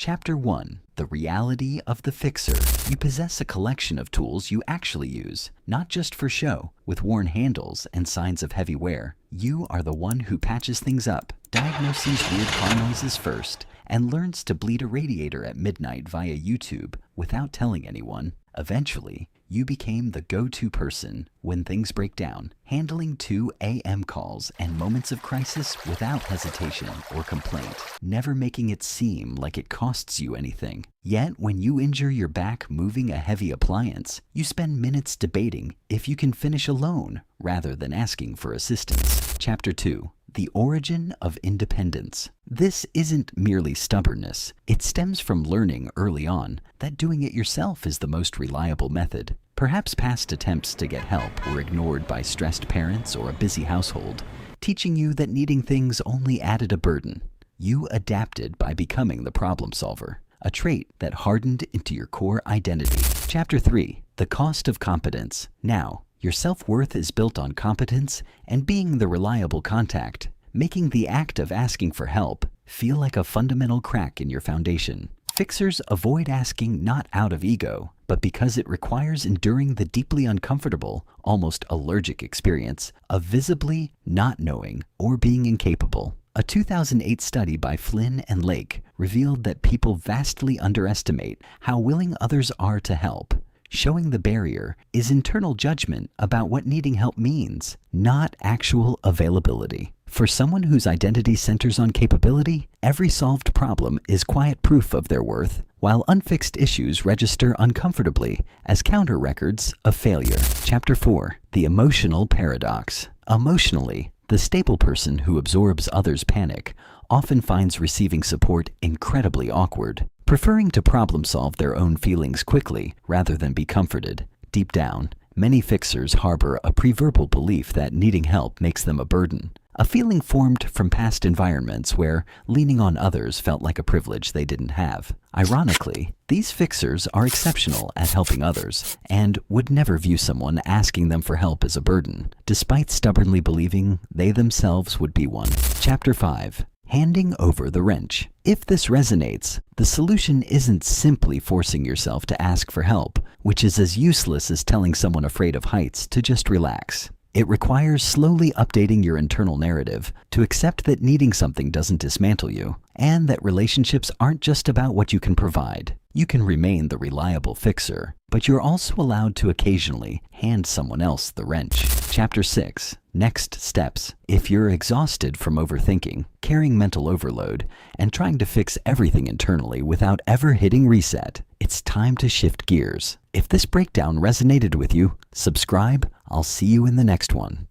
Chapter 1. The Reality of the Fixer. You possess a collection of tools you actually use, not just for show. With worn handles and signs of heavy wear, you are the one who patches things up, diagnoses weird car noises first, and learns to bleed a radiator at midnight via YouTube without telling anyone. Eventually, you became the go-to person when things break down, handling 2 a.m. calls and moments of crisis without hesitation or complaint, never making it seem like it costs you anything. Yet, when you injure your back moving a heavy appliance, you spend minutes debating if you can finish alone rather than asking for assistance. Chapter 2. The Origin of Independence. This isn't merely stubbornness. It stems from learning early on that doing it yourself is the most reliable method. Perhaps past attempts to get help were ignored by stressed parents or a busy household, teaching you that needing things only added a burden. You adapted by becoming the problem solver, a trait that hardened into your core identity. Chapter 3. The Cost of Competence. Now, your self-worth is built on competence and being the reliable contact, making the act of asking for help feel like a fundamental crack in your foundation. Fixers avoid asking not out of ego, but because it requires enduring the deeply uncomfortable, almost allergic experience of visibly not knowing or being incapable. A 2008 study by Flynn and Lake revealed that people vastly underestimate how willing others are to help. Showing the barrier is internal judgment about what needing help means, not actual availability. For someone whose identity centers on capability, every solved problem is quiet proof of their worth, while unfixed issues register uncomfortably as counter records of failure. Chapter 4. The Emotional Paradox. Emotionally, the stable person who absorbs others' panic often finds receiving support incredibly awkward, preferring to problem solve their own feelings quickly rather than be comforted. Deep down, many fixers harbor a pre-verbal belief that needing help makes them a burden, a feeling formed from past environments where leaning on others felt like a privilege they didn't have. Ironically, these fixers are exceptional at helping others and would never view someone asking them for help as a burden, despite stubbornly believing they themselves would be one. Chapter 5. Handing over the wrench. If this resonates, the solution isn't simply forcing yourself to ask for help, which is as useless as telling someone afraid of heights to just relax. It requires slowly updating your internal narrative to accept that needing something doesn't dismantle you, and that relationships aren't just about what you can provide. You can remain the reliable fixer, but you're also allowed to occasionally hand someone else the wrench. Chapter 6. Next steps. If you're exhausted from overthinking, carrying mental overload, and trying to fix everything internally without ever hitting reset, it's time to shift gears. If this breakdown resonated with you, subscribe. I'll see you in the next one.